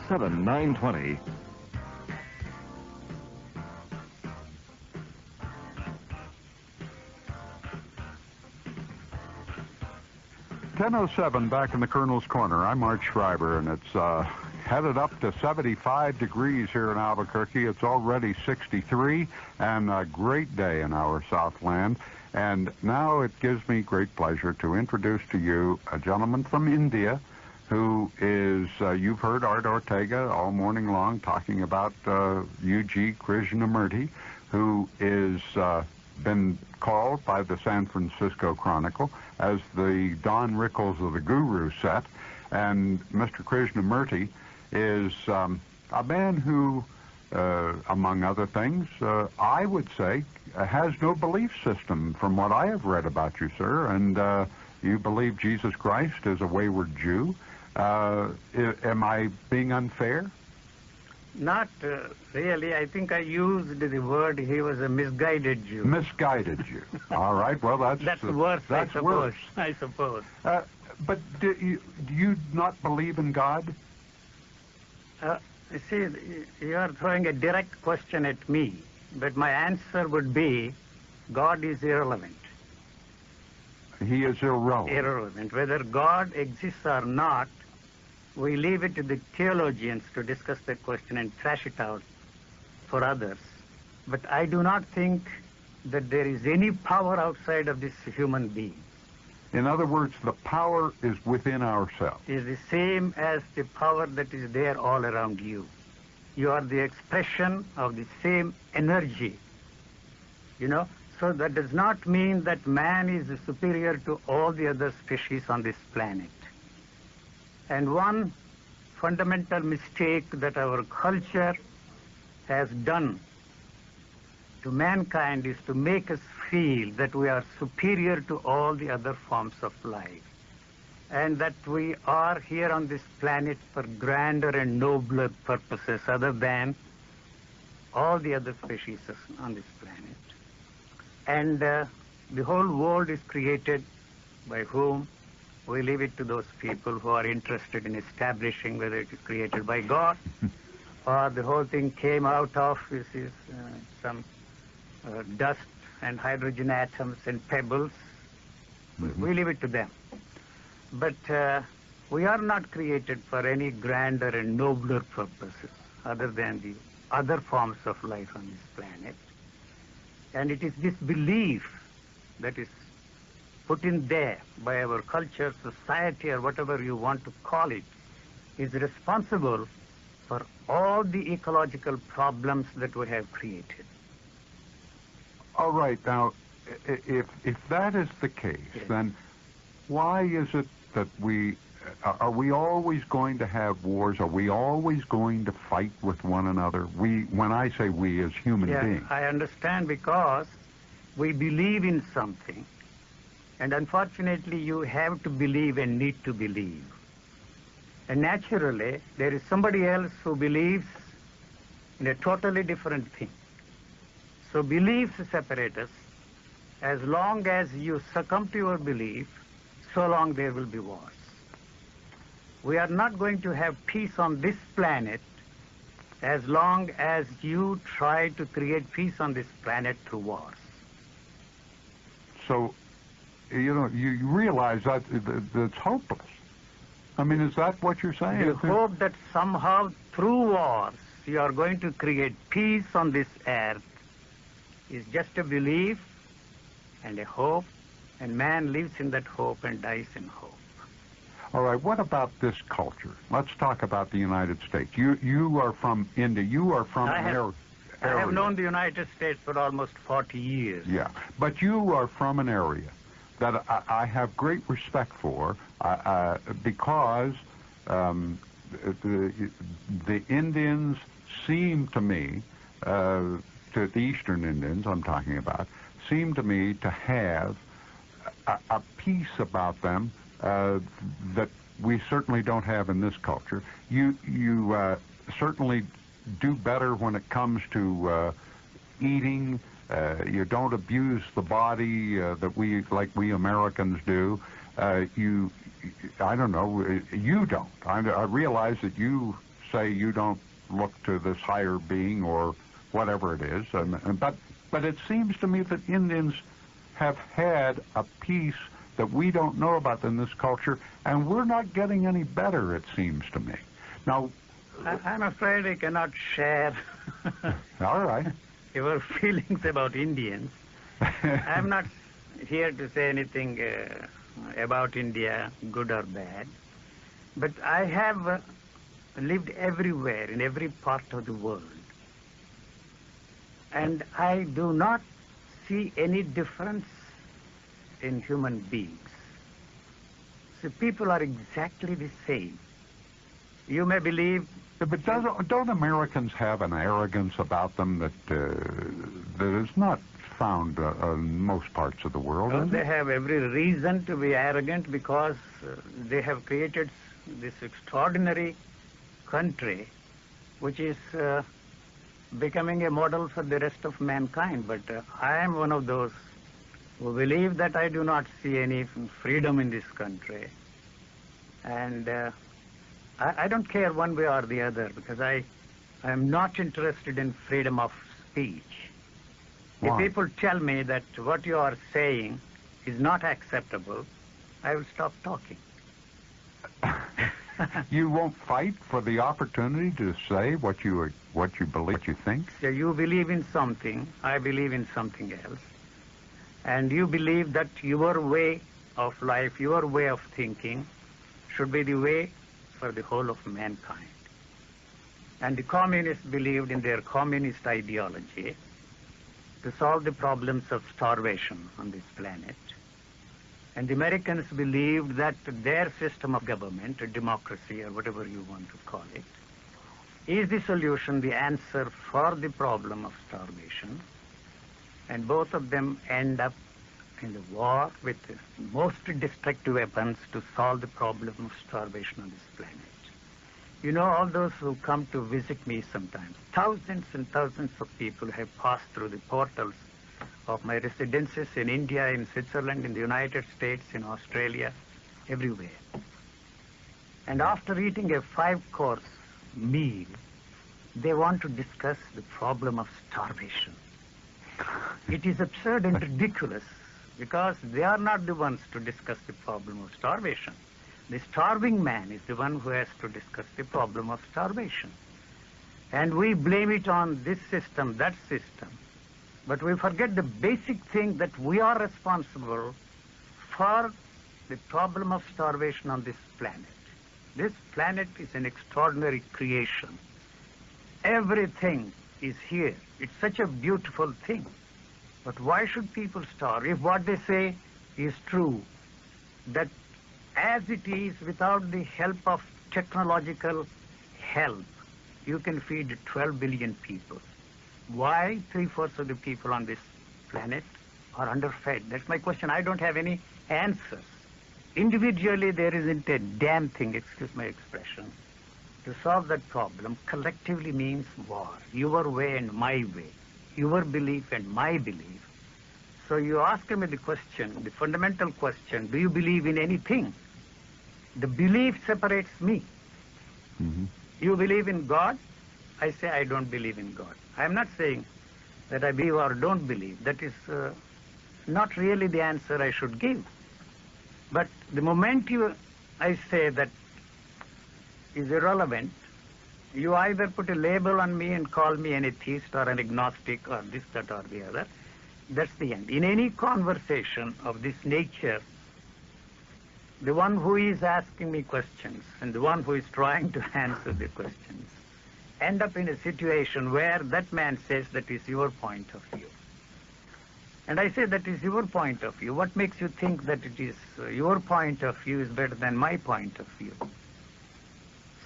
1007 920. .1007 back in the Colonel's Corner. I'm Art Schreiber, and it's headed up to 75 degrees here in Albuquerque. It's already 63, and a great day in our Southland. And now it gives me great pleasure to introduce to you a gentleman from India who is, you've heard Art Ortega all morning long talking about U.G. Krishnamurti, who is been called by the San Francisco Chronicle as the Don Rickles of the Guru set. And Mr. Krishnamurti is a man who, among other things, I would say, has no belief system from what I have read about you, sir. And you believe Jesus Christ is a wayward Jew. Am I being unfair? Not really. I think I used the word he was a misguided Jew. Misguided Jew. All right. Well, that's worse, that's I suppose. Worse. I suppose. But do you not believe in God? You see, you are throwing a direct question at me, but my answer would be God is irrelevant. He is irrelevant. Irrelevant. Whether God exists or not, we leave it to the theologians to discuss the question and trash it out for others. But I do not think that there is any power outside of this human being. In other words, the power is within ourselves. It is the same as the power that is there all around you. You are the expression of the same energy. You know? So that does not mean that man is superior to all the other species on this planet. And one fundamental mistake that our culture has done to mankind is to make us feel that we are superior to all the other forms of life, and that we are here on this planet for grander and nobler purposes other than all the other species on this planet. And the whole world is created by whom? We leave it to those people who are interested in establishing whether it is created by God or the whole thing came out of some dust and hydrogen atoms and pebbles. Mm-hmm. We leave it to them. But we are not created for any grander and nobler purposes other than the other forms of life on this planet. And it is this belief that is put in there by our culture, society, or whatever you want to call it, is responsible for all the ecological problems that we have created. All right. Now, if that is the case, yes, then why is it that are we always going to have wars? Are we always going to fight with one another? When I say we as human beings. I understand, because we believe in something. And unfortunately, you have to believe and need to believe. And naturally, there is somebody else who believes in a totally different thing. So beliefs separate us. As long as you succumb to your belief, so long there will be wars. We are not going to have peace on this planet as long as you try to create peace on this planet through wars. So, you know, you realize that it's hopeless. I mean, is that what you're saying? You hope that somehow through wars you are going to create peace on this earth is just a belief and a hope, and man lives in that hope and dies in hope. All right, what about this culture? Let's talk about the United States. You are from India. You are from an area. I have known the United States for almost 40 years. Yeah, but you are from an area that I have great respect for because the Indians seem to me, to the Eastern Indians I'm talking about, seem to me to have a peace about them that we certainly don't have in this culture. You certainly do better when it comes to eating. You don't abuse the body that we Americans do. I don't know, you don't. I realize that you say you don't look to this higher being or whatever it is. But it seems to me that Indians have had a piece that we don't know about in this culture, and we're not getting any better, it seems to me. Now, I'm afraid I cannot share all right. your feelings about Indians. I'm not here to say anything about India, good or bad. But I have lived everywhere, in every part of the world. And I do not see any difference in human beings. So people are exactly the same. You may believe... But don't Americans have an arrogance about them that is not found in most parts of the world? Well, they have every reason to be arrogant because they have created this extraordinary country which is becoming a model for the rest of mankind. But I am one of those who believe that I do not see any freedom in this country. And I don't care one way or the other because I am not interested in freedom of speech. Why? If people tell me that what you are saying is not acceptable, I will stop talking. You won't fight for the opportunity to say what you believe, what you think? So you believe in something, I believe in something else. And you believe that your way of life, your way of thinking should be the way for the whole of mankind. And the communists believed in their communist ideology to solve the problems of starvation on this planet. And the Americans believed that their system of government, or democracy, or whatever you want to call it, is the solution, the answer for the problem of starvation. And both of them end up in the war with the most destructive weapons to solve the problem of starvation on this planet. You know, all those who come to visit me sometimes, thousands and thousands of people have passed through the portals of my residences in India, in Switzerland, in the United States, in Australia, everywhere. And after eating a 5-course meal, they want to discuss the problem of starvation. It is absurd and ridiculous because they are not the ones to discuss the problem of starvation. The starving man is the one who has to discuss the problem of starvation. And we blame it on this system, that system. But we forget the basic thing that we are responsible for the problem of starvation on this planet. This planet is an extraordinary creation. Everything is here. It's such a beautiful thing. But why should people starve if what they say is true, that as it is, without the help of technological help, you can feed 12 billion people? Why 3/4 of the people on this planet are underfed? That's my question. I don't have any answers. Individually, there isn't a damn thing, excuse my expression, to solve that problem. Collectively means war. Your way and my way. Your belief and my belief. So you ask me the question, the fundamental question, do you believe in anything? The belief separates me. Mm-hmm. You believe in God? I say I don't believe in God. I'm not saying that I believe or don't believe. That is not really the answer I should give. But the moment I say that is irrelevant, you either put a label on me and call me an atheist or an agnostic or this, that, or the other. That's the end. In any conversation of this nature, the one who is asking me questions and the one who is trying to answer the questions end up in a situation where that man says that is your point of view. And I say that is your point of view. What makes you think that it is your point of view is better than my point of view?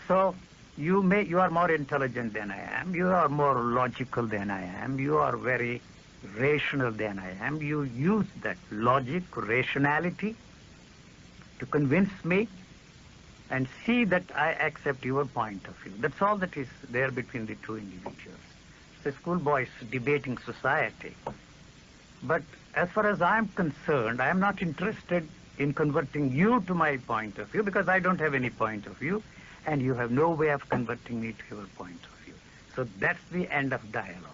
So you are more intelligent than I am. You are more logical than I am. You are very rational than I am. You use that logic, rationality to convince me and see that I accept your point of view. That's all that is there between the two individuals. It's a schoolboy's debating society. But as far as I'm concerned, I'm not interested in converting you to my point of view because I don't have any point of view. and you have no way of converting me to your point of view. So that's the end of dialogue.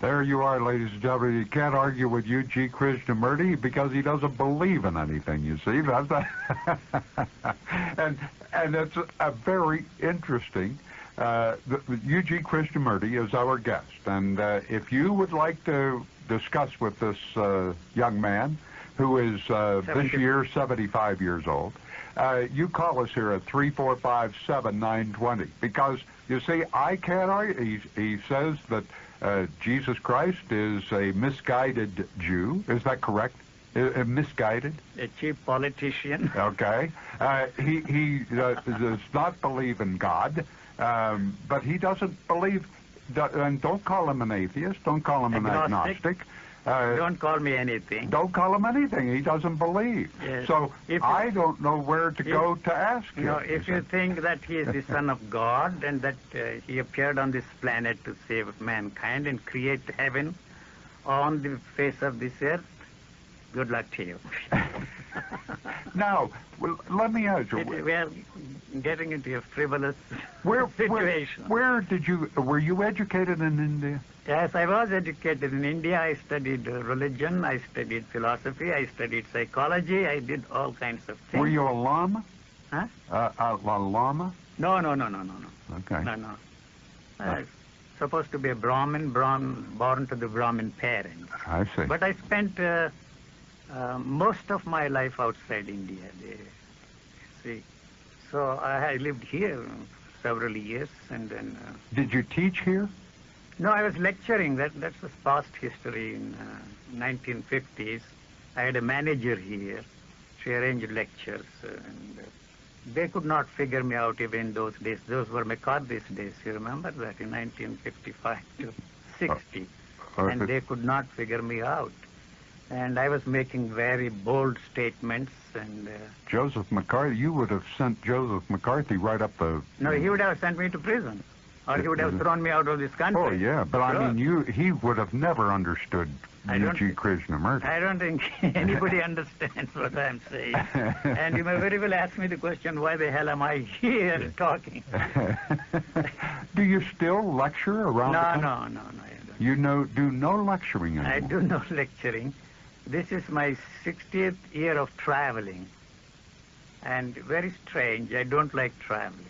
There you are, ladies and gentlemen. You can't argue with U.G. Krishnamurti because he doesn't believe in anything, you see. That's and it's a very interesting. U.G. Krishnamurti is our guest. And if you would like to discuss with this young man, who is this year 75 years old, you call us here at 345-7920. Because, you see, I can't argue. He says that Jesus Christ is a misguided Jew. Is that correct? Misguided? A cheap politician. Okay. He does not believe in God, but he doesn't believe, and don't call him an atheist, don't call him an agnostic. Don't call me anything. Don't call him anything. He doesn't believe. Yes. So I don't know where to go to ask him. No, if you think that he is the Son of God and that he appeared on this planet to save mankind and create heaven on the face of this earth, good luck to you. Now, let me ask you. We are getting into a frivolous situation. Were you educated in India? Yes, I was educated in India. I studied religion, I studied philosophy, I studied psychology, I did all kinds of things. Were you a lama? Huh? A lama? No. Okay. No. I was supposed to be a Brahmin, born to the Brahmin parents. I see. But I spent most of my life outside India. See, so I lived here several years, and then. Did you teach here? No, I was lecturing. That was past history in 1950s. I had a manager here. She arranged lectures, and they could not figure me out even in those days. Those were McCarthy's days. You remember that in 1955 to 60, and they could not figure me out. And I was making very bold statements. And Joseph McCarthy, you would have sent Joseph McCarthy right up the. No, he would have sent me to prison. Or he would have thrown me out of this country. Oh, yeah, but sure. I mean, he would have never understood U.G. Krishnamurti. I don't think anybody understands what I'm saying. And you may very well ask me the question, why the hell am I here talking? Do you still lecture around the country? No, I don't. You do no lecturing anymore? I do no lecturing. This is my 60th year of traveling. And very strange, I don't like traveling.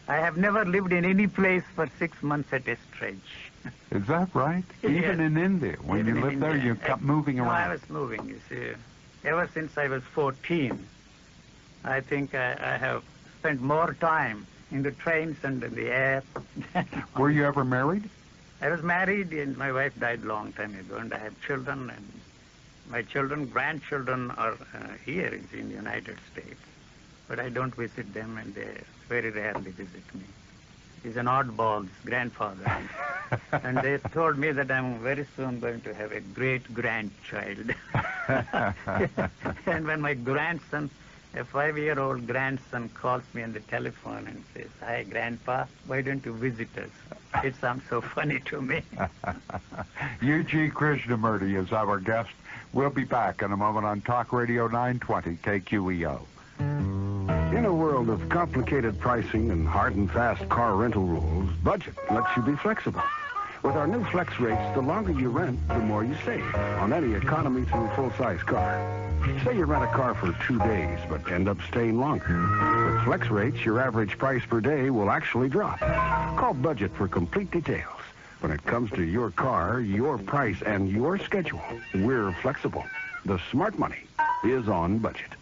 I have never lived in any place for 6 months at a stretch. Is that right? Yes. Even in India? When you lived there, you kept moving around? No, I was moving, you see. Ever since I was 14, I think I have spent more time in the trains and in the air. Were you ever married? I was married, and my wife died a long time ago, and I have children, and my grandchildren are here in the United States. But I don't visit them, and they very rarely visit me. He's an oddball, his grandfather. And they told me that I'm very soon going to have a great-grandchild. And when my grandson, a 5-year-old grandson, calls me on the telephone and says, "Hi, Grandpa, why don't you visit us?" It sounds so funny to me. U.G. Krishnamurti is our guest. We'll be back in a moment on Talk Radio 920 KQEO. In a world of complicated pricing and hard and fast car rental rules, Budget lets you be flexible. With our new flex rates, the longer you rent, the more you save on any economy through full-size car. Say you rent a car for 2 days, but end up staying longer. With flex rates, your average price per day will actually drop. Call Budget for complete details. When it comes to your car, your price, and your schedule, we're flexible. The smart money is on Budget.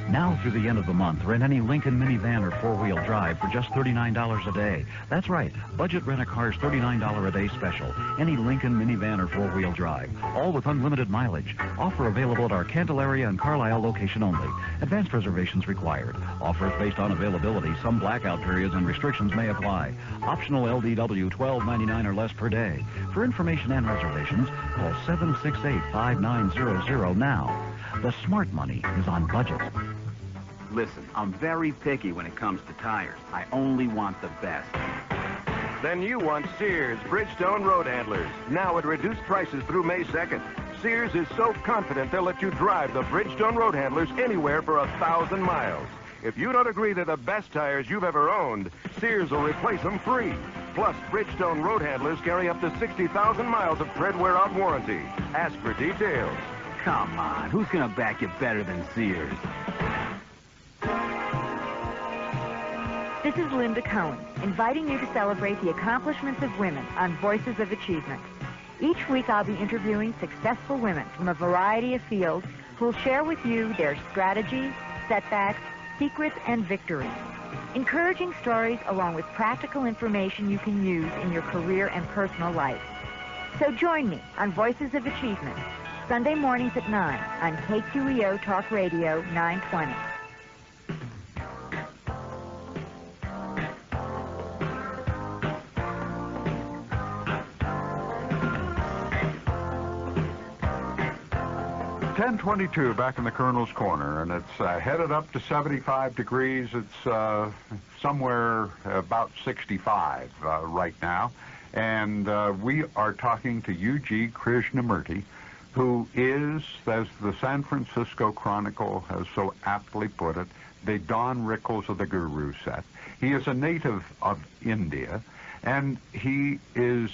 Now through the end of the month, rent any Lincoln minivan or four-wheel drive for just $39 a day. That's right, Budget Rent-A-Car's $39 a day special. Any Lincoln minivan or four-wheel drive, all with unlimited mileage. Offer available at our Candelaria and Carlisle location only. Advanced reservations required. Offers based on availability. Some blackout periods and restrictions may apply. Optional LDW $12.99 or less per day. For information and reservations, call 768-5900 now. The smart money is on Budget. Listen, I'm very picky when it comes to tires. I only want the best. Then you want Sears Bridgestone Road Handlers. Now at reduced prices through May 2nd. Sears is so confident they'll let you drive the Bridgestone Road Handlers anywhere for 1,000 miles. If you don't agree they're the best tires you've ever owned, Sears will replace them free. Plus, Bridgestone road handlers carry up to 60,000 miles of tread wear-out warranty. Ask for details. Come on, who's going to back you better than Sears? This is Linda Cohen, inviting you to celebrate the accomplishments of women on Voices of Achievement. Each week I'll be interviewing successful women from a variety of fields who will share with you their strategies, setbacks, secrets, and victories. Encouraging stories along with practical information you can use in your career and personal life. So join me on Voices of Achievement, Sunday mornings at 9 on KQEO Talk Radio 920. .22 back in the Colonel's Corner, and it's headed up to 75 degrees. It's somewhere about 65 right now. And we are talking to U.G. Krishnamurti, who is, as the San Francisco Chronicle has so aptly put it, the Don Rickles of the Guru set. He is a native of India, and he is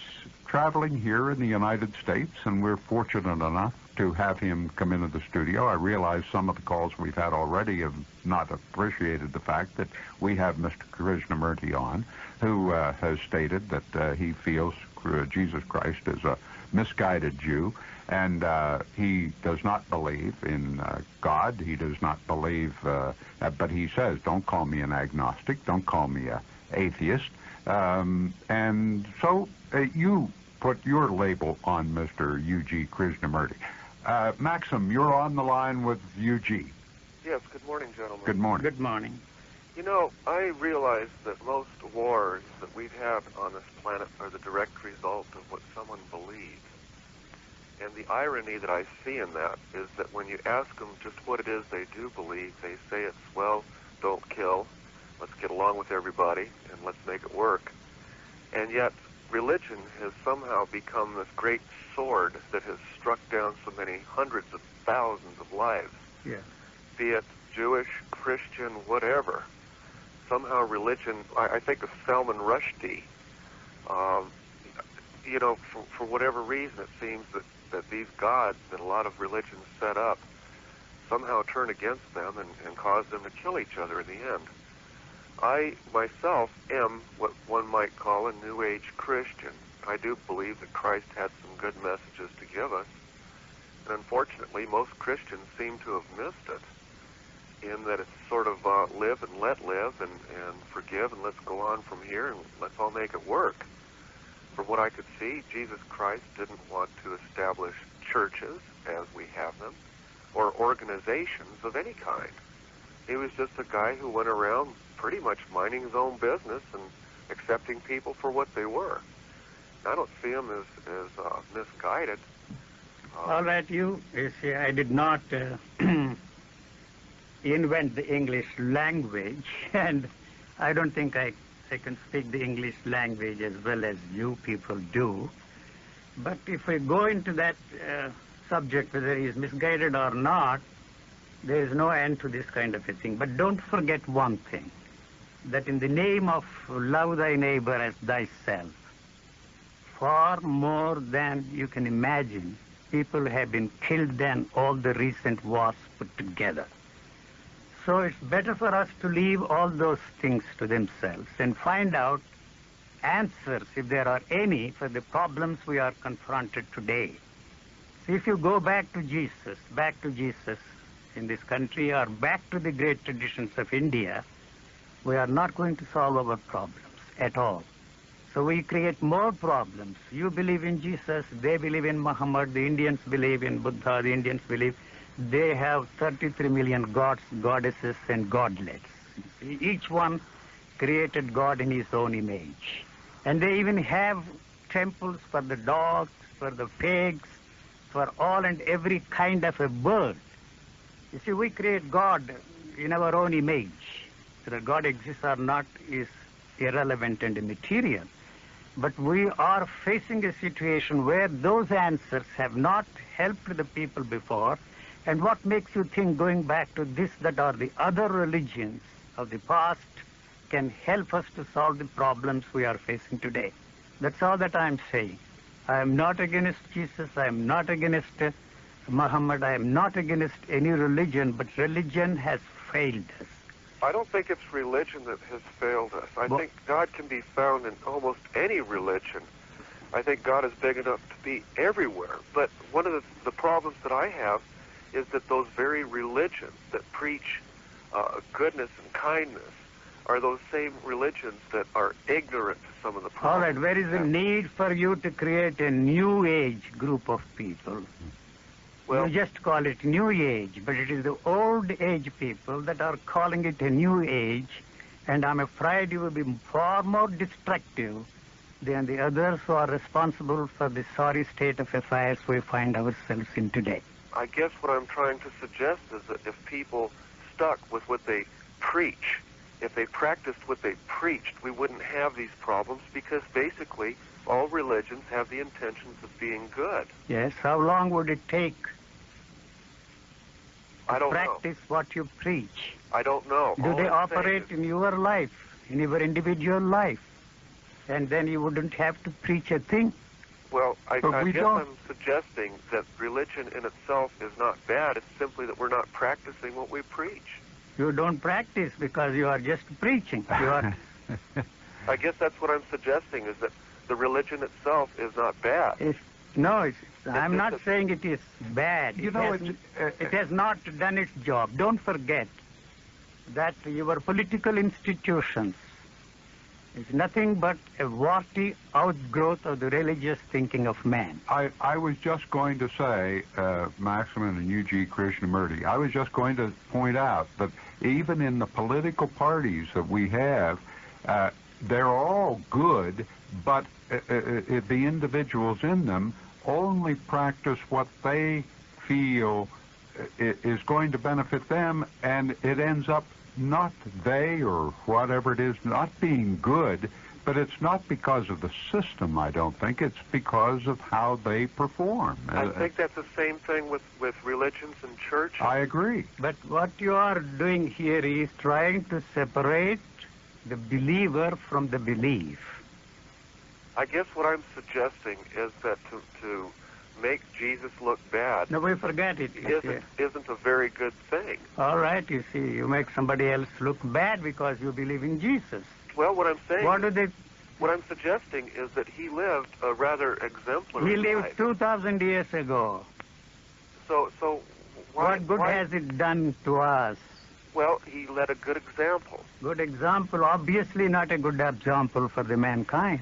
traveling here in the United States, and we're fortunate enough to have him come into the studio. I realize some of the calls we've had already have not appreciated the fact that we have Mr. Krishnamurti on, who has stated that he feels Jesus Christ is a misguided Jew, and he does not believe in God. He does not believe, but he says, don't call me an agnostic, don't call me an atheist. And so you put your label on Mr. U.G. Krishnamurti. Maxim, you're on the line with U.G. Yes, good morning, gentlemen. Good morning. Good morning. You know, I realize that most wars that we've had on this planet are the direct result of what someone believes. And the irony that I see in that is that when you ask them just what it is they do believe, they say it's, well, don't kill, let's get along with everybody, and let's make it work. And yet, religion has somehow become this great sword that has struck down so many hundreds of thousands of lives. Yeah. Be it Jewish, Christian, whatever. Somehow religion, I think of Salman Rushdie, you know, for whatever reason, it seems that these gods that a lot of religions set up somehow turn against them and cause them to kill each other in the end. I, myself, am what one might call a New Age Christian. I do believe that Christ had some good messages to give us. And unfortunately, most Christians seem to have missed it, in that it's sort of live and let live and forgive and let's go on from here and let's all make it work. From what I could see, Jesus Christ didn't want to establish churches as we have them or organizations of any kind. He was just a guy who went around pretty much minding his own business and accepting people for what they were. I don't see him as misguided. All right, you see, I did not invent the English language, and I don't think I can speak the English language as well as you people do. But if we go into that subject, whether he is misguided or not, there is no end to this kind of a thing. But don't forget one thing, that in the name of love thy neighbor as thyself, far more than you can imagine, people have been killed than all the recent wars put together. So it's better for us to leave all those things to themselves and find out answers, if there are any, for the problems we are confronted today. So if you go back to Jesus in this country, or back to the great traditions of India, we are not going to solve our problems at all. So we create more problems. You believe in Jesus, they believe in Muhammad, the Indians believe in Buddha, the Indians believe. They have 33 million gods, goddesses, and godlets. Each one created God in his own image. And they even have temples for the dogs, for the pigs, for all and every kind of a bird. You see, we create God in our own image. Whether God exists or not is irrelevant and immaterial. But we are facing a situation where those answers have not helped the people before. And what makes you think going back to this, that, or the other religions of the past can help us to solve the problems we are facing today. That's all that I'm saying. I am not against Jesus. I am not against Muhammad. I am not against any religion, but religion has failed us. I don't think it's religion that has failed us. I think God can be found in almost any religion. I think God is big enough to be everywhere. But one of the problems that I have is that those very religions that preach goodness and kindness are those same religions that are ignorant to some of the problems. All right, there is a need for you to create a new age group of people. Well, you just call it new age, but it is the old age people that are calling it a new age, and I'm afraid you will be far more destructive than the others who are responsible for the sorry state of affairs we find ourselves in today. I guess what I'm trying to suggest is that if people stuck with what they preach, if they practiced what they preached, we wouldn't have these problems, because basically all religions have the intentions of being good. Yes, how long would it take I don't practice what you preach? I don't know. Do they operate in your life, in your individual life? And then you wouldn't have to preach a thing? Well, I guess I'm suggesting that religion in itself is not bad. It's simply that we're not practicing what we preach. You don't practice because you are just preaching. You are... I guess that's what I'm suggesting, is that the religion itself is not bad. I'm not saying it is bad. It has not done its job. Don't forget that your political institutions is nothing but a warty outgrowth of the religious thinking of man. I was just going to say, Maximin and UG Krishnamurti, I was just going to point out that even in the political parties that we have, they're all good, but the individuals in them only practice what they feel is going to benefit them, and it ends up not they or whatever it is not being good, but it's not because of the system, I don't think. It's because of how they perform. I think that's the same thing with religions and churches. I agree. But what you are doing here is trying to separate the believer from the belief. I guess what I'm suggesting is that to make Jesus look bad, no, we forget it. Isn't a very good thing. All right, you see, you make somebody else look bad because you believe in Jesus. Well, what I'm saying, what I'm suggesting is that he lived a rather exemplary life. He lived 2,000 years ago. So what good has it done to us? Well, he led a good example. Good example, obviously not a good example for the mankind.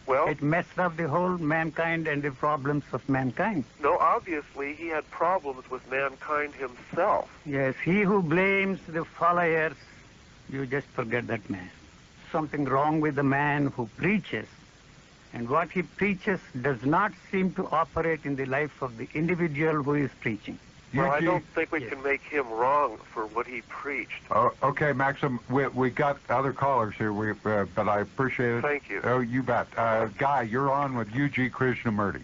Well, it messed up the whole mankind and the problems of mankind. No, obviously he had problems with mankind himself. Yes, he who blames the followers, you just forget that man. Something wrong with the man who preaches, and what he preaches does not seem to operate in the life of the individual who is preaching. Well, I don't think we can make him wrong for what he preached. Okay, Maxim, we got other callers here, but I appreciate it. Thank you. Oh, you bet. Guy, you're on with UG Krishnamurti.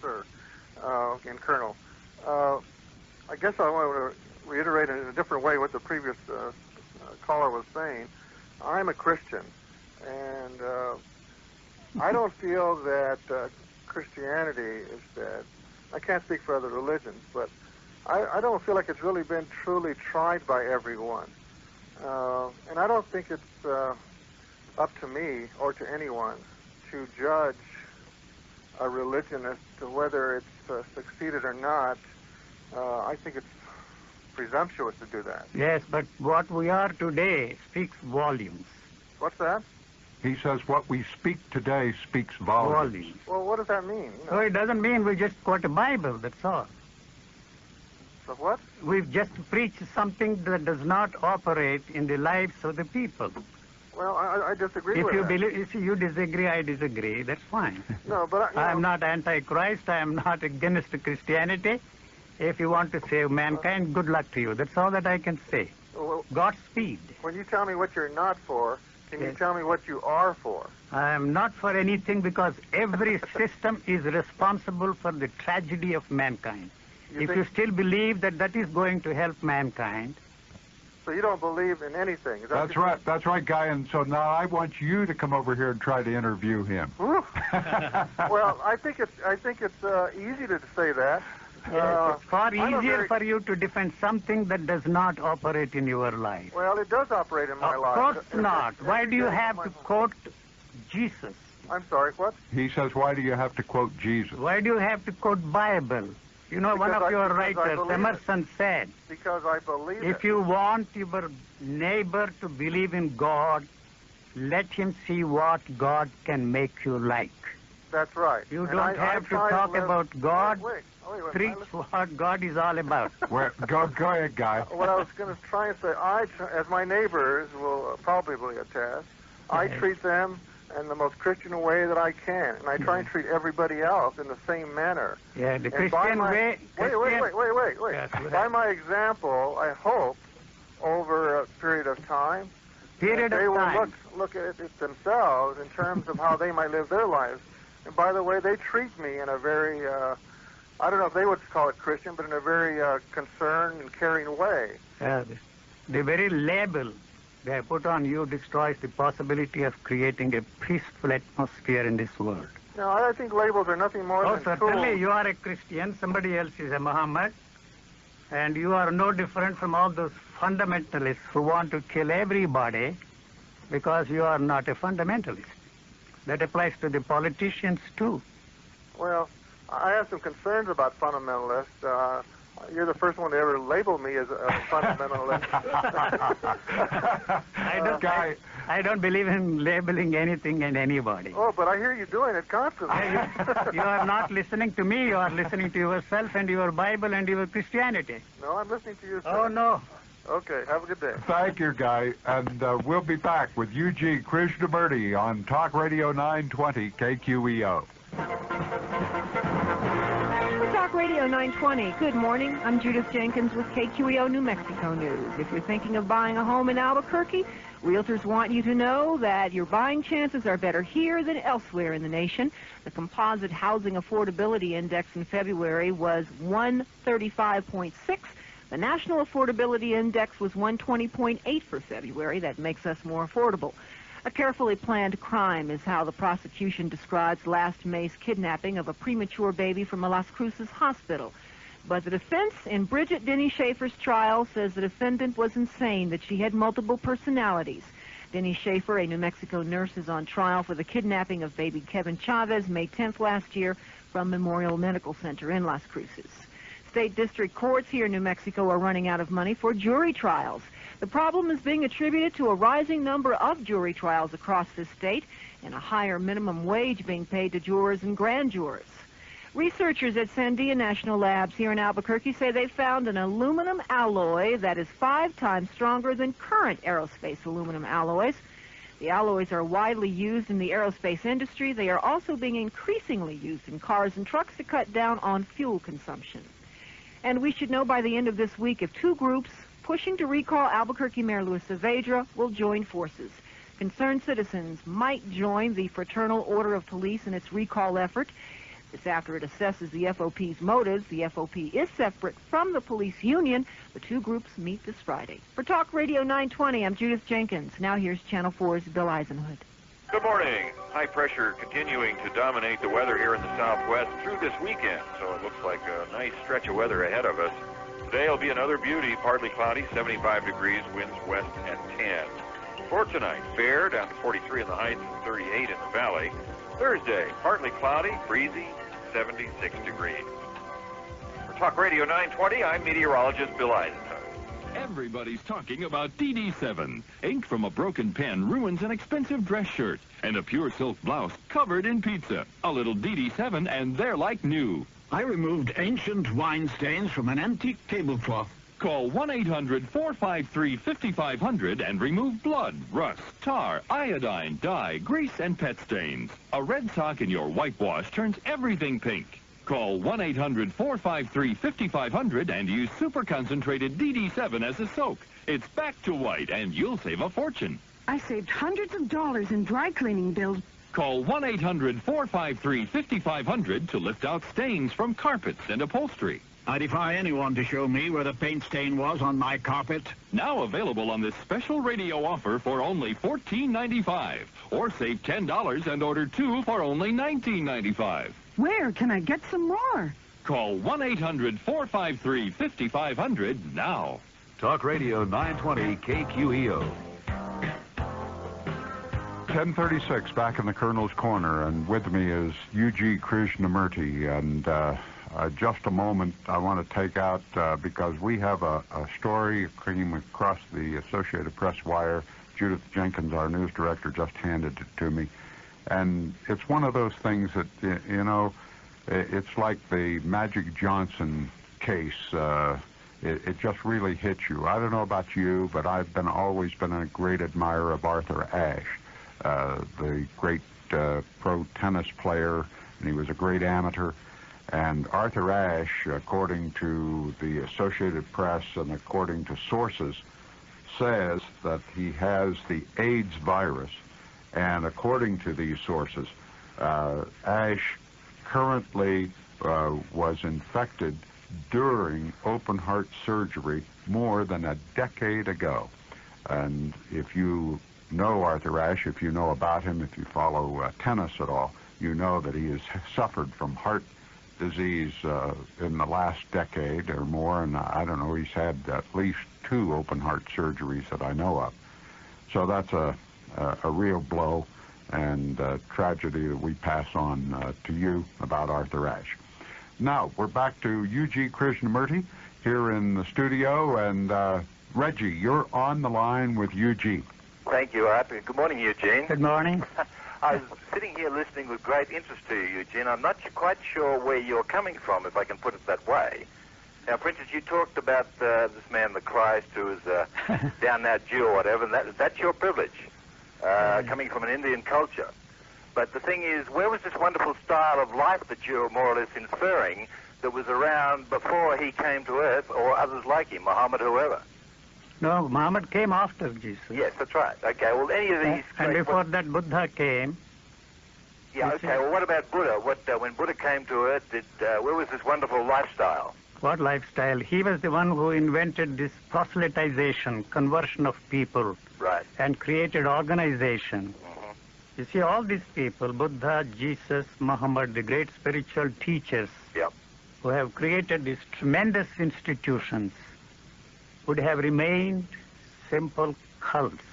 Sir, and Colonel, I guess I want to reiterate in a different way what the previous caller was saying. I'm a Christian, and I don't feel that Christianity is bad. I can't speak for other religions, but I don't feel like it's really been truly tried by everyone. And I don't think it's up to me or to anyone to judge a religion as to whether it's succeeded or not. I think it's presumptuous to do that. Yes, but what we are today speaks volumes. What's that? He says what we speak today speaks volumes. Well, what does that mean? So it doesn't mean we just quote a Bible, that's all. So what? We've just preached something that does not operate in the lives of the people. Well, I disagree with that. If you disagree, I disagree. That's fine. No, but I'm not anti-Christ. I am not against Christianity. If you want to save mankind, good luck to you. That's all that I can say. Well, Godspeed. When you tell me what you're not for, can you tell me what you are for? I am not for anything because every system is responsible for the tragedy of mankind. If you still believe that that is going to help mankind, So you don't believe in anything. Is that That's right. That's right, Guy. And so now I want you to come over here and try to interview him. Well, I think it's easy to say that. It's far easier for you to defend something that does not operate in your life. Well, it does operate in my life. Of course not. Why do you have to quote Jesus? I'm sorry, what? He says, why do you have to quote Jesus? Why do you have to quote Bible? You know, one of your writers, Emerson, said, because I believe if you want your neighbor to believe in God, let him see what God can make you like. That's right. You don't have to talk about God. Wait. Preach what God is all about. Go ahead, Guy. What I was going to try and say, as my neighbors will probably attest, I treat them in the most Christian way that I can, and I try and treat everybody else in the same manner. Yeah, the Christian way. Wait. Yes, by my example, I hope over a period of time, they will look at it themselves in terms of how they might live their lives. And by the way, they treat me in a very, I don't know if they would call it Christian, but in a very concerned and caring way. The very label they put on you destroys the possibility of creating a peaceful atmosphere in this world. No, I think labels are nothing more than tools. Certainly you are a Christian, somebody else is a Muhammad, and you are no different from all those fundamentalists who want to kill everybody because you are not a fundamentalist. That applies to the politicians too. Well, I have some concerns about fundamentalists. You're the first one to ever label me as a fundamentalist. I don't believe in labeling anything and anybody. Oh, but I hear you doing it constantly. You are not listening to me. You are listening to yourself and your Bible and your Christianity. No, I'm listening to you, sir. Oh, no. Okay, have a good day. Thank you, Guy. And we'll be back with Eugene Krishnamurti on Talk Radio 920 KQEO. Talk Radio 920. Good morning. I'm Judith Jenkins with KQEO New Mexico News. If you're thinking of buying a home in Albuquerque, realtors want you to know that your buying chances are better here than elsewhere in the nation. The composite housing affordability index in February was 135.6. The national affordability index was 120.8 for February. That makes us more affordable. A carefully planned crime is how the prosecution describes last May's kidnapping of a premature baby from a Las Cruces hospital. But the defense in Bridget Denny Schaefer's trial says the defendant was insane, that she had multiple personalities. Denny Schaefer, a New Mexico nurse, is on trial for the kidnapping of baby Kevin Chavez May 10th last year from Memorial Medical Center in Las Cruces. State district courts here in New Mexico are running out of money for jury trials. The problem is being attributed to a rising number of jury trials across the state and a higher minimum wage being paid to jurors and grand jurors. Researchers at Sandia National Labs here in Albuquerque say they found an aluminum alloy that is 5 times stronger than current aerospace aluminum alloys. The alloys are widely used in the aerospace industry. They are also being increasingly used in cars and trucks to cut down on fuel consumption. And we should know by the end of this week if 2 groups pushing to recall Albuquerque Mayor Luis Saavedra will join forces. Concerned citizens might join the Fraternal Order of Police in its recall effort. This after it assesses the FOP's motives. The FOP is separate from the police union. The 2 groups meet this Friday. For Talk Radio 920, I'm Judith Jenkins. Now here's Channel 4's Bill Eisenhood. Good morning. High pressure continuing to dominate the weather here in the southwest through this weekend, so it looks like a nice stretch of weather ahead of us. Today will be another beauty, partly cloudy, 75 degrees, winds west at 10. For tonight, fair, down to 43 in the heights and 38 in the valley. Thursday, partly cloudy, breezy, 76 degrees. For Talk Radio 920, I'm meteorologist Bill Eisenhower. Everybody's talking about DD7. Ink from a broken pen ruins an expensive dress shirt, and a pure silk blouse covered in pizza. A little DD7 and they're like new. I removed ancient wine stains from an antique tablecloth. Call 1-800-453-5500 and remove blood, rust, tar, iodine, dye, grease, and pet stains. A red sock in your whitewash turns everything pink. Call 1-800-453-5500 and use super concentrated DD7 as a soak. It's back to white and you'll save a fortune. I saved hundreds of dollars in dry cleaning bills. Call 1-800-453-5500 to lift out stains from carpets and upholstery. I defy anyone to show me where the paint stain was on my carpet. Now available on this special radio offer for only $14.95. Or save $10 and order 2 for only $19.95. Where can I get some more? Call 1-800-453-5500 now. Talk Radio 920 KQEO. 1036 back in the Colonel's Corner, and with me is UG Krishnamurti. And just a moment, I want to take out, because we have a story came across the Associated Press wire. Judith Jenkins, our news director, just handed it to me. And it's one of those things that, you know, it's like the Magic Johnson case. It just really hits you. I don't know about you, but I've always been a great admirer of Arthur Ashe, the great pro tennis player, and he was a great amateur. And Arthur Ashe, according to the Associated Press and according to sources, says that he has the AIDS virus. And according to these sources, Ashe currently was infected during open heart surgery more than a decade ago. And if you know Arthur Ashe, if you know about him, if you follow tennis at all, you know that he has suffered from heart disease in the last decade or more, and I don't know, he's had at least 2 open heart surgeries that I know of. So that's a real blow and tragedy that we pass on to you about Arthur Ashe. Now, we're back to UG Krishnamurti here in the studio, and Reggie, you're on the line with UG. Thank you, Art. Good morning, Eugene. Good morning. I was sitting here listening with great interest to you, Eugene. I'm not quite sure where you're coming from, if I can put it that way. Now, for instance, you talked about this man, the Christ, who is down that Jew or whatever, and that's your privilege, coming from an Indian culture. But the thing is, where was this wonderful style of life that you're more or less inferring that was around before he came to earth, or others like him, Muhammad, whoever? No, Muhammad came after Jesus. Yes, that's right. Okay, well, any of these... And before that, Buddha came. Yeah, okay, well, what about Buddha? When Buddha came to earth, where was this wonderful lifestyle? What lifestyle? He was the one who invented this proselytization, conversion of people. Right. And created organization. You see, all these people, Buddha, Jesus, Muhammad, the great spiritual teachers, who have created these tremendous institutions, would have remained simple cults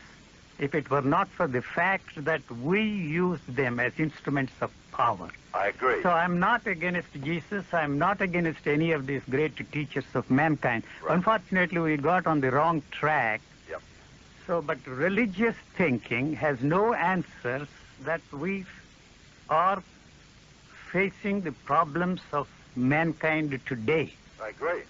if it were not for the fact that we use them as instruments of power. I agree. So I'm not against Jesus. I'm not against any of these great teachers of mankind. Right. Unfortunately, we got on the wrong track. Yep. So, but religious thinking has no answers that we are facing the problems of mankind today. I agree.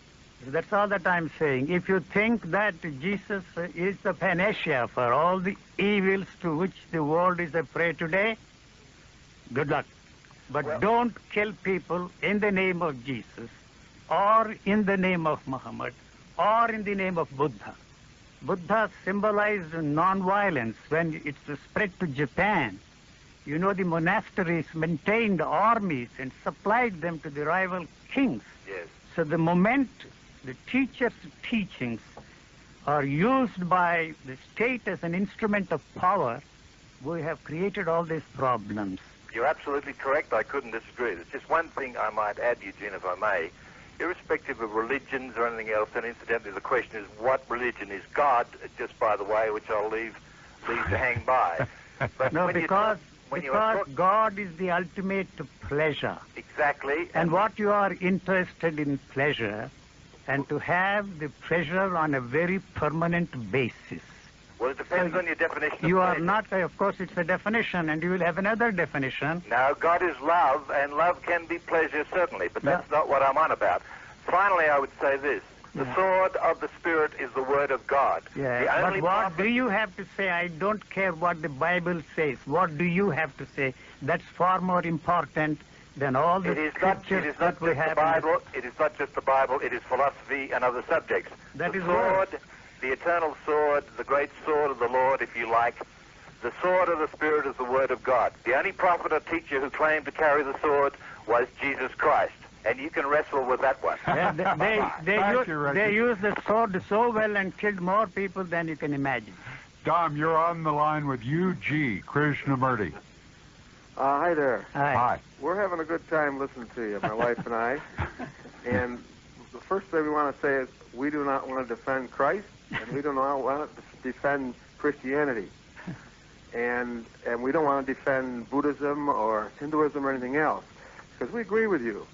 That's all that I'm saying. If you think that Jesus is the panacea for all the evils to which the world is a prey today, good luck. But don't kill people in the name of Jesus, or in the name of Muhammad, or in the name of Buddha. Buddha symbolized non-violence when it's spread to Japan. You know, the monasteries maintained armies and supplied them to the rival kings. Yes. So the moment the teacher's teachings are used by the state as an instrument of power, we have created all these problems. You're absolutely correct. I couldn't disagree. There's just one thing I might add, Eugene, if I may. Irrespective of religions or anything else, and incidentally the question is, what religion is God, just by the way, which I'll leave to hang by. But no, because God is the ultimate pleasure. Exactly. And what you are interested in pleasure, and to have the pleasure on a very permanent basis. Well, it depends on your definition of You are pleasure. not, of course, it's a definition, and you will have another definition. Now, God is love, and love can be pleasure, certainly, but that's not what I'm on about. Finally, I would say this. The sword of the Spirit is the Word of God. Yeah, but what do you have to say? I don't care what the Bible says. What do you have to say? That's far more important than all the scriptures that we have. It is not just the Bible. It is philosophy and other subjects. That is sword, the eternal sword, the great sword of the Lord, if you like. The sword of the Spirit is the Word of God. The only prophet or teacher who claimed to carry the sword was Jesus Christ. and you can wrestle with that one. They used the sword so well and killed more people than you can imagine. Dom, you're on the line with UG, Krishnamurti. Hi there. Hi. We're having a good time listening to you, my wife and I. And the first thing we want to say is we do not want to defend Christ, and we do not want to defend Christianity. And we don't want to defend Buddhism or Hinduism or anything else, because we agree with you.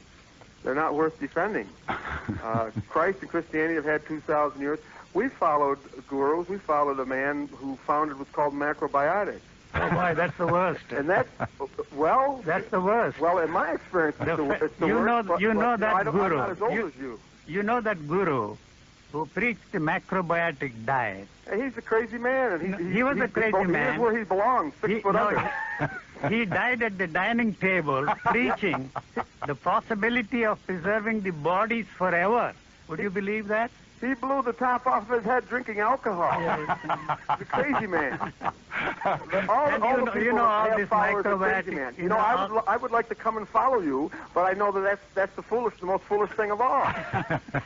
They're not worth defending. Christ and Christianity have had 2,000 years. We followed gurus. We followed a man who founded what's called macrobiotics. Oh, boy, that's the worst. And that's, well... That's the worst. Well, in my experience, it's the worst. I'm not as old as you. You know that guru who preached the macrobiotic diet. He's a crazy man. And he was a crazy man. He's where he belongs, 6 foot under. He died at the dining table preaching the possibility of preserving the bodies forever. Would you believe that? He blew the top off his head drinking alcohol. He's a crazy man. all the people all this crazy man. I would like to come and follow you, but I know that's the most foolish thing of all.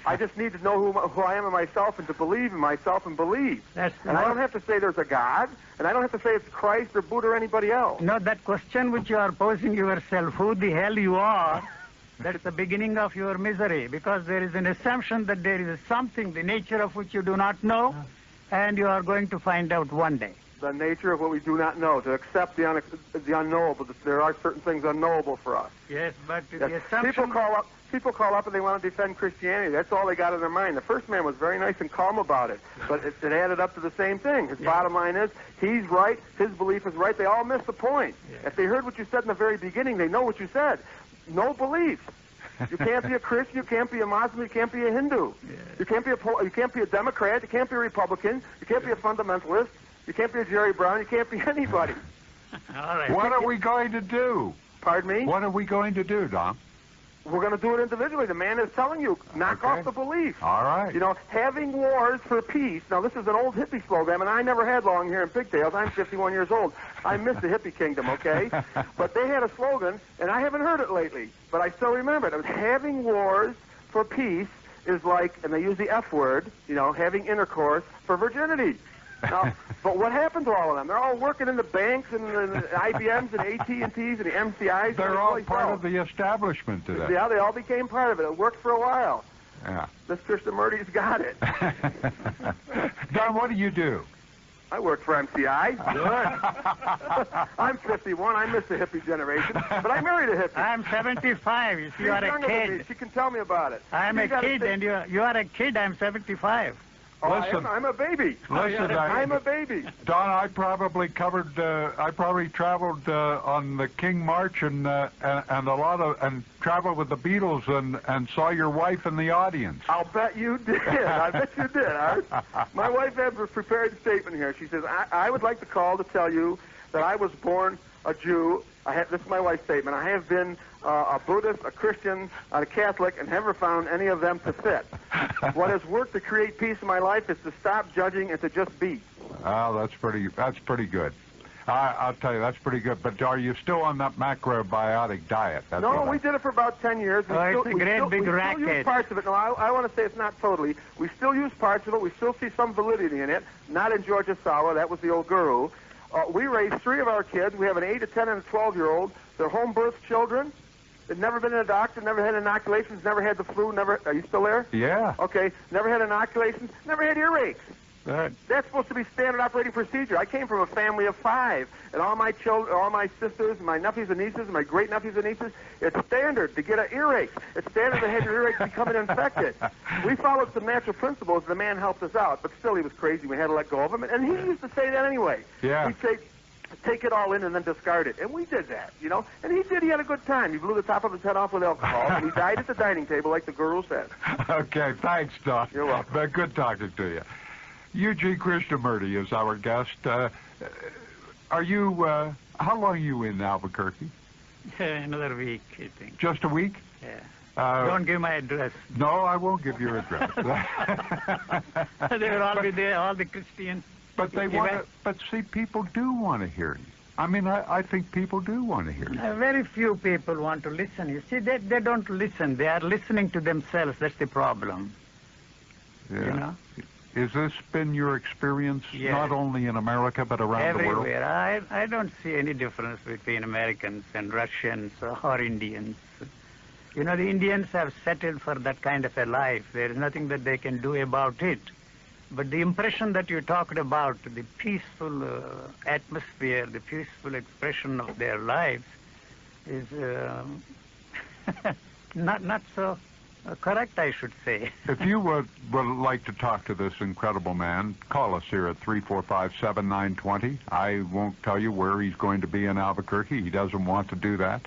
I just need to know who I am in myself and to believe in myself and believe. I don't have to say there's a God, and I don't have to say it's Christ or Buddha or anybody else. No, that question which you are posing yourself, who the hell you are, that's the beginning of your misery, because there is an assumption that there is something, the nature of which you do not know, and you are going to find out one day. The nature of what we do not know, to accept the unknowable. There are certain things unknowable for us. Yes, but the assumption... People call up and they want to defend Christianity. That's all they got in their mind. The first man was very nice and calm about it, but it added up to the same thing. His bottom line is, he's right, his belief is right. They all miss the point. If they heard what you said in the very beginning, they know what you said. No beliefs. You can't be a Christian. You can't be a Muslim. You can't be a Hindu. You can't be a Democrat. You can't be a Republican. You can't be a fundamentalist. You can't be a Jerry Brown. You can't be anybody. All right. What are we going to do? Pardon me? What are we going to do, Dom? We're going to do it individually. The man is telling you, knock off the belief. All right. You know, having wars for peace. Now, this is an old hippie slogan, and I never had long hair and pigtails. I'm 51 years old. I miss the hippie kingdom, okay? But they had a slogan, and I haven't heard it lately, but I still remember it. It was having wars for peace is like, and they use the F word, you know, having intercourse for virginity. Now, but what happened to all of them? They're all working in the banks and the IBMs and AT&Ts and the MCIs. They're all part of the establishment today. Yeah, they all became part of it. It worked for a while. Yeah. This Krishnamurti's got it. Don, what do you do? I work for MCI. Good. I'm 51. I miss the hippie generation, but I married a hippie. I'm 75. You see, She's you are a younger than kid. me. She can tell me about it. I'm a kid, and you are a kid. I'm 75. Oh, Listen, I'm a baby. Listen, I'm a baby. Don, I probably traveled on the King March and traveled with the Beatles and saw your wife in the audience. I'll bet you did. I bet you did, Art. My wife had a prepared statement here. She says, I would like to call to tell you that I was born a Jew. This is my wife's statement. I have been a Buddhist, a Christian, a Catholic, and never found any of them to fit. What has worked to create peace in my life is to stop judging and to just be. Oh, that's pretty good. I'll tell you, that's pretty good. But are you still on that macrobiotic diet? No, we did it for about 10 years. It's a great big racket. We still use parts of it. No, I want to say it's not totally. We still use parts of it. We still see some validity in it. Not in Georgia Sawa. That was the old guru. We raised 3 of our kids. We have an 8, a 10, and a 12-year-old. They're home birth children. They've never been to a doctor, never had inoculations, never had the flu, never... Are you still there? Yeah. Okay. Never had inoculations, never had earaches. Good. That's supposed to be standard operating procedure. I came from a family of 5, and all my children, all my sisters, my nephews and nieces, and my great-nephews and nieces, it's standard to get an earache. It's standard to have your earache becoming infected. We followed some natural principles. The man helped us out, but still he was crazy. We had to let go of him, and he used to say that anyway. Yeah. He'd say, take it all in and then discard it. And we did that, you know. And he did. He had a good time. He blew the top of his head off with alcohol, and he died at the dining table like the guru said. Okay, thanks, Don. You're welcome. But good talking to you. UG Krishnamurti is our guest. Are you, how long are you in Albuquerque? Another week, I think. Just a week? Yeah. Don't give my address. No, I won't give your address. They will all be there, all the Christians. But they want to, but see, people do want to hear you. I mean, I think people do want to hear you. Very few people want to listen. You see, they don't listen. They are listening to themselves. That's the problem. Yeah. You know? Has this been your experience, Yes. not only in America, but around the world? Everywhere. I don't see any difference between Americans and Russians or Indians. You know, the Indians have settled for that kind of a life. There is nothing that they can do about it. But the impression that you talked about, the peaceful atmosphere, the peaceful expression of their lives, is not so correct, I should say. If you would like to talk to this incredible man, call us here at 345-7920. I won't tell you where he's going to be in Albuquerque. He doesn't want to do that.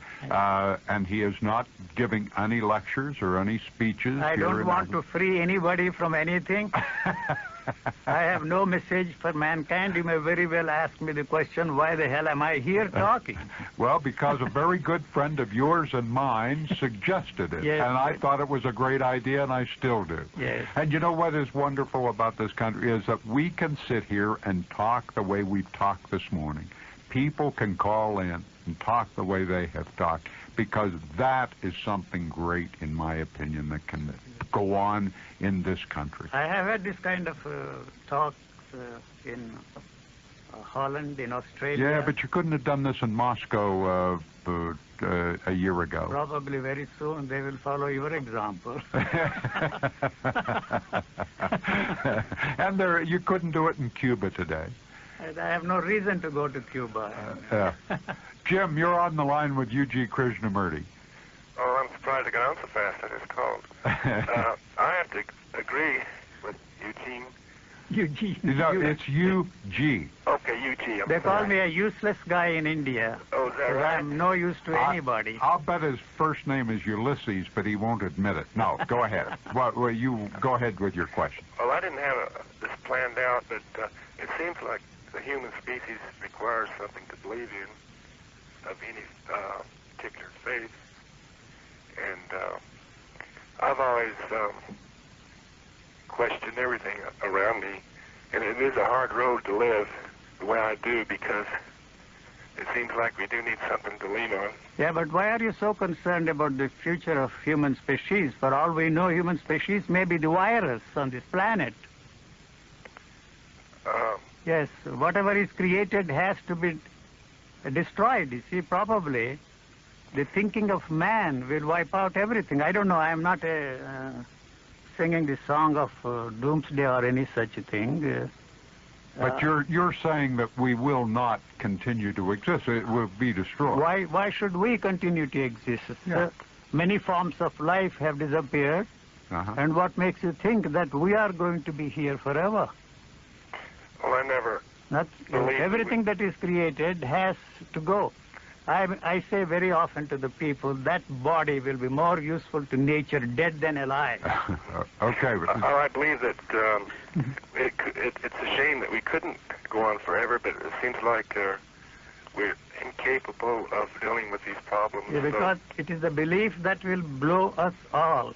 And he is not giving any lectures or any speeches. I don't want to free anybody from anything. I have no message for mankind. You may very well ask me the question, why the hell am I here talking? Well, because a very good friend of yours and mine suggested it. Yes. And I thought it was a great idea, and I still do. Yes. And you know what is wonderful about this country is that we can sit here and talk the way we've talked this morning. People can call in and talk the way they have talked, because that is something great, in my opinion, that can go on in this country. I have had this kind of talks in Holland, in Australia. Yeah, but you couldn't have done this in Moscow a year ago. Probably very soon they will follow your example. And you couldn't do it in Cuba today. I have no reason to go to Cuba. Jim, you're on the line with UG Krishnamurti. Oh, I'm surprised it got on so fast. I just called. I have to agree with Eugene. Eugene. No, it's UG. Okay, Eugene. They call me a useless guy in India. Oh, is that right? I'm no use to anybody. I'll bet his first name is Ulysses, but he won't admit it. No, go ahead. Well, you go ahead with your question. Well, I didn't have this planned out, but it seems like the human species requires something to believe in of any particular faith. And I've always questioned everything around me, and it is a hard road to live the way I do, because it seems like we do need something to lean on. Yeah, but why are you so concerned about the future of human species? For all we know, human species may be the virus on this planet. Yes, whatever is created has to be destroyed. You see, probably the thinking of man will wipe out everything. I don't know. I am not singing the song of doomsday or any such a thing. But you're saying that we will not continue to exist. It will be destroyed. Why should we continue to exist? Yeah. Many forms of life have disappeared. And what makes you think that we are going to be here forever? Well, I never believed everything that is created has to go. I say very often to the people that body will be more useful to nature dead than alive. Okay. I believe that it's a shame that we couldn't go on forever, but it seems like we're incapable of dealing with these problems. Yeah, because it is the belief that will blow us all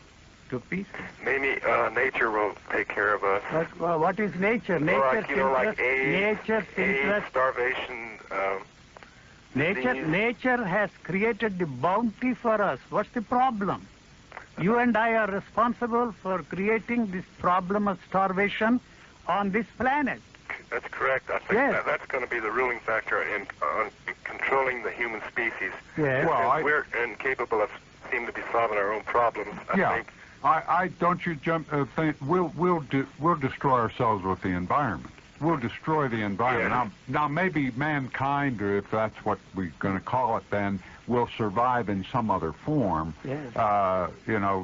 to pieces. Maybe nature will take care of us. But, what is nature? Nature, like AIDS, starvation. Nature has created the bounty for us. What's the problem? You and I are responsible for creating this problem of starvation on this planet. That's correct. I think that's going to be the ruling factor in controlling the human species. Yes. Well, we're incapable of seem to be solving our own problems. I think. I don't you think we'll destroy ourselves with the environment. We'll destroy the environment. Yeah. Now maybe mankind, or if that's what we're going to call it, then will survive in some other form. Yes.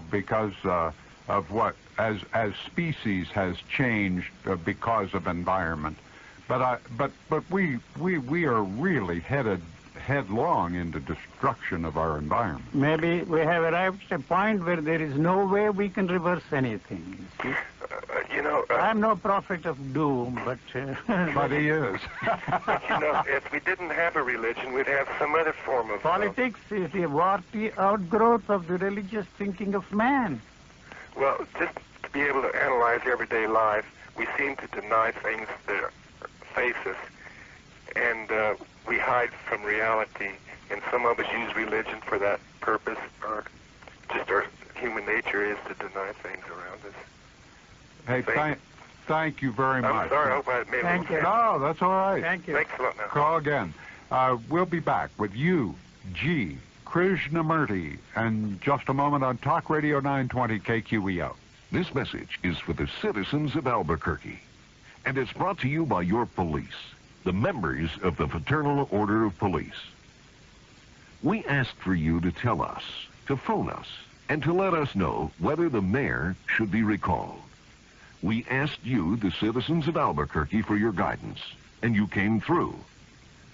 Because of what as species has changed because of environment. But we are really headed headlong into destruction of our environment. Maybe we have arrived at a point where there is no way we can reverse anything. You see? I'm no prophet of doom, but... But he is. But if we didn't have a religion, we'd have some other form of... Politics is a warty outgrowth of the religious thinking of man. Well, just to be able to analyze everyday life, we seem to deny things that face us. and we hide from reality, and some of us use religion for that purpose, or just our human nature is to deny things around us. Hey, thank you very much. I'm sorry, I hope I made a little sense. No, that's all right. Thank you. Thanks a lot now. Call again. We'll be back with you, G. Krishnamurti, in just a moment on Talk Radio 920 KQEO. This message is for the citizens of Albuquerque, and it's brought to you by your police, the members of the Fraternal Order of Police. We ask for you to tell us, to phone us, and to let us know whether the mayor should be recalled. We asked you, the citizens of Albuquerque, for your guidance, and you came through.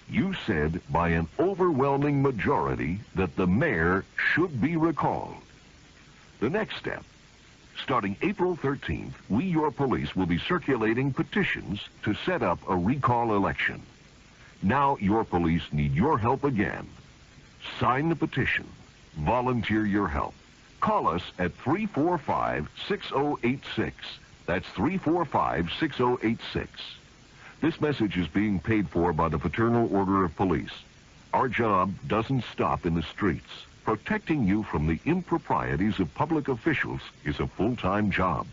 You said by an overwhelming majority that the mayor should be recalled. The next step, starting April 13th, we, your police, will be circulating petitions to set up a recall election. Now your police need your help again. Sign the petition. Volunteer your help. Call us at 345-6086. That's 345-6086. This message is being paid for by the Fraternal Order of Police. Our job doesn't stop in the streets. Protecting you from the improprieties of public officials is a full-time job.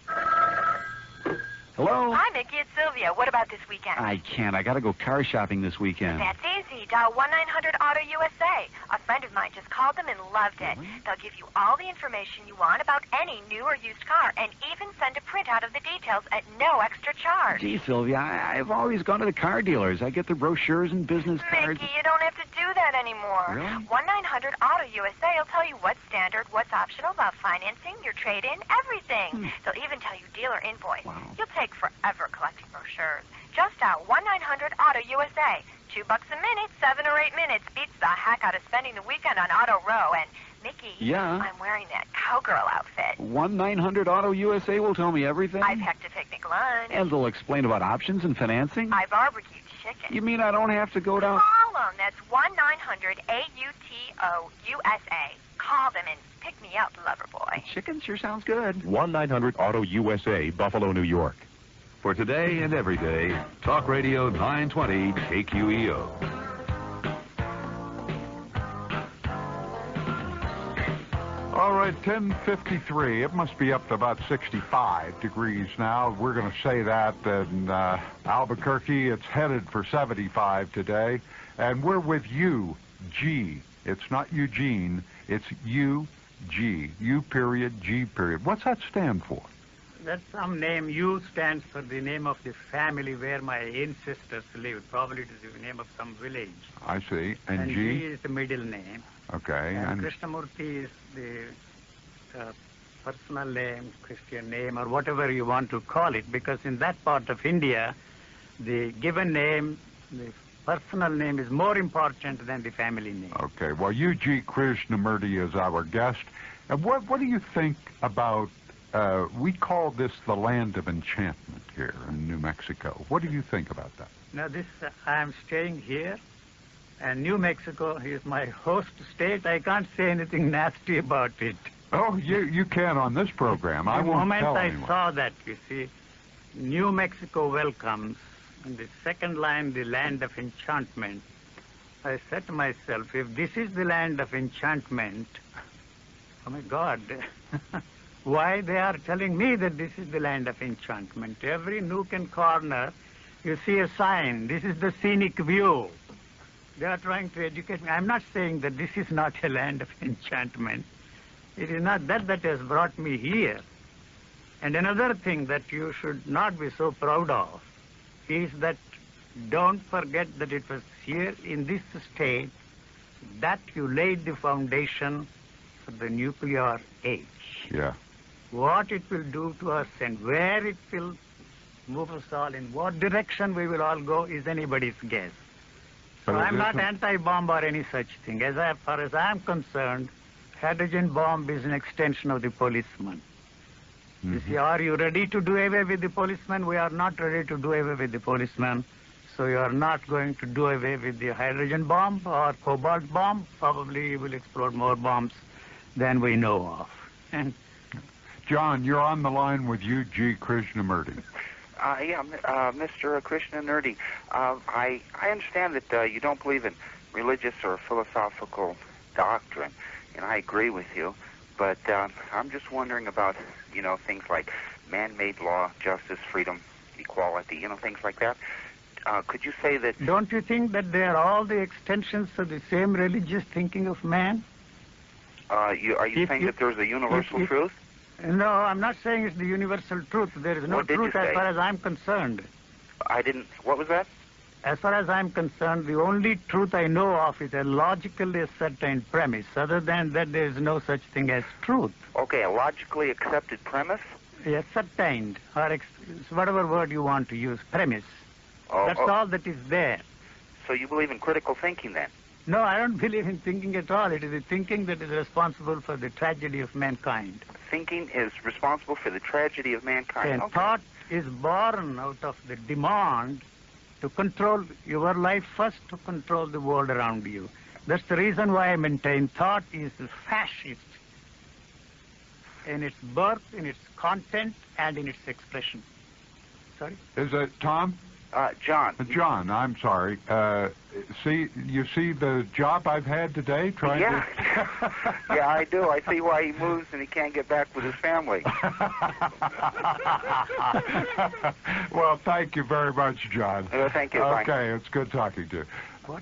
Hello? Hi, Mickey. It's Sylvia. What about this weekend? I can't. I gotta go car shopping this weekend. That's easy. Dial 1-900-AUTO-USA. A friend of mine just called them and loved it. They'll give you all the information you want about any new or used car and even send a printout of the details at no extra charge. Gee, Sylvia, I've always gone to the car dealers. I get the brochures and business cards. Mickey, you don't have to do that anymore. Really? 1-900-AUTO-USA will tell you what's standard, what's optional about financing, your trade-in, everything. They'll even tell you dealer invoice. Wow. You'll take forever collecting brochures. Just dial 1-900-AUTO-USA. $2 a minute, 7 or 8 minutes. Beats the heck out of spending the weekend on Auto Row. And, Mickey, Yeah? I'm wearing that cowgirl outfit. 1-900-AUTO-USA will tell me everything? I packed a picnic lunch. And they'll explain about options and financing? I barbecued chicken. You mean I don't have to go down... Call them. That's 1-900-AUTO-USA. Call them and pick me up, lover boy. Chicken sure sounds good. 1-900-AUTO-USA, Buffalo, New York. For today and every day, Talk Radio 920 KQEO. All right, 10:53. It must be up to about 65 degrees now. We're going to say that in Albuquerque. It's headed for 75 today. And we're with you, G. It's not Eugene. It's U-G. U period, G period. What's that stand for? That's some name. U stands for the name of the family where my ancestors lived. Probably it is the name of some village. I see. And G? G is the middle name. Okay. And Krishnamurti is the personal name, Christian name, or whatever you want to call it, because in that part of India, the given name, the personal name is more important than the family name. Okay. Well, U.G. Krishnamurti is our guest. And what do you think about... we call this the land of enchantment here in New Mexico. What do you think about that? Now, I am staying here, and New Mexico is my host state. I can't say anything nasty about it. Oh, you can on this program. I won't tell The anyone. moment I saw that, you see, New Mexico welcomes, and the second line, the land of enchantment, I said to myself, if this is the land of enchantment, oh my God, why they are telling me that this is the land of enchantment? Every nook and corner, you see a sign, this is the scenic view. They are trying to educate me. I'm not saying that this is not a land of enchantment. It is not that has brought me here. And another thing that you should not be so proud of is that don't forget that it was here in this state that you laid the foundation for the nuclear age. Yeah. What it will do to us and where it will move us all, in what direction we will all go is anybody's guess. So I'm not anti-bomb or any such thing. As far as I'm concerned, hydrogen bomb is an extension of the policeman. Mm-hmm. You see, are you ready to do away with the policeman? We are not ready to do away with the policeman. So you are not going to do away with the hydrogen bomb or cobalt bomb. Probably you will explode more bombs than we know of. And John, you're on the line with U.G. Krishnamurti. Mr. Krishnamurti, I understand that you don't believe in religious or philosophical doctrine, and I agree with you, but I'm just wondering about, things like man-made law, justice, freedom, equality, things like that. Could you say that... Don't you think that they are all the extensions of the same religious thinking of man? Are you saying that there's a universal truth? No, I'm not saying it's the universal truth. There is no truth as far as I'm concerned. What was that? As far as I'm concerned, the only truth I know of is a logically ascertained premise. Other than that, there is no such thing as truth. Okay, a logically accepted premise? Ascertained, or whatever word you want to use, premise. That's all that is there. So you believe in critical thinking, then? No, I don't believe in thinking at all. It is the thinking that is responsible for the tragedy of mankind. Thinking is responsible for the tragedy of mankind. And thought is born out of the demand to control your life first, to control the world around you. That's the reason why I maintain thought is fascist in its birth, in its content, and in its expression. Sorry? Is it Tom? John. John, I'm sorry. You see the job I've had today? Yeah, I do. I see why he moves and he can't get back with his family. Well, thank you very much, John. Thank you. Okay, Bye. It's good talking to you.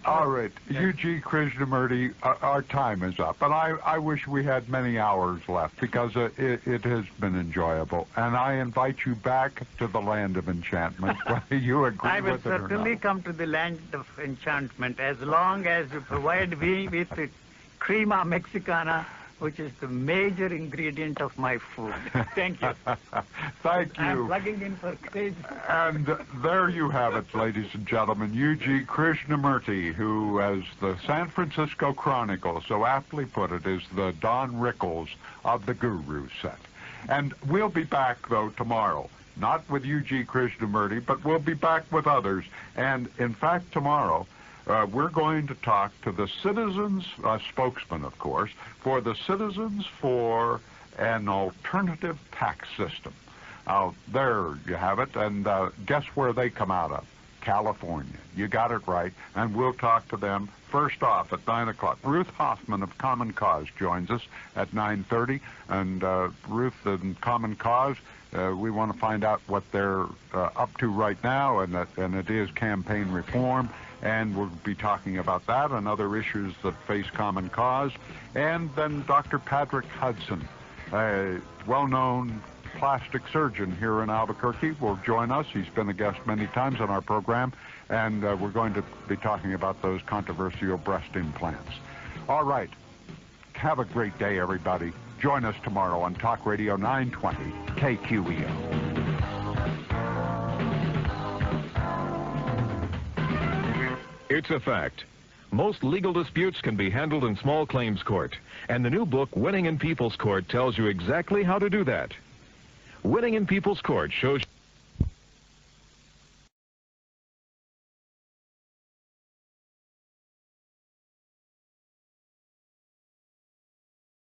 All right, U.G. Krishnamurti, our time is up, and I wish we had many hours left because it has been enjoyable, and I invite you back to the land of enchantment, whether you agree I will with it or certainly not. come to the land of enchantment as long as you provide me with the crema mexicana, which is the major ingredient of my food. Thank you. Thank you. I'm plugging in for stage. And there you have it, ladies and gentlemen. U.G. Krishnamurti, who, as the San Francisco Chronicle so aptly put it, is the Don Rickles of the Guru set. And we'll be back, though, tomorrow. Not with U.G. Krishnamurti, but we'll be back with others. And, in fact, tomorrow... we're going to talk to the citizens, spokesman, of course, for the Citizens for an Alternative Tax System. There you have it, and guess where they come out of? California. You got it right, and we'll talk to them first off at 9 o'clock. Ruth Hoffman of Common Cause joins us at 9:30, and Ruth and Common Cause, we want to find out what they're up to right now, and it is campaign reform. And we'll be talking about that and other issues that face Common Cause. And then Dr. Patrick Hudson, a well-known plastic surgeon here in Albuquerque, will join us. He's been a guest many times on our program, and we're going to be talking about those controversial breast implants. All right. Have a great day, everybody. Join us tomorrow on Talk Radio 920 KQED. It's a fact. Most legal disputes can be handled in small claims court, and the new book, Winning in People's Court, tells you exactly how to do that. Winning in People's Court shows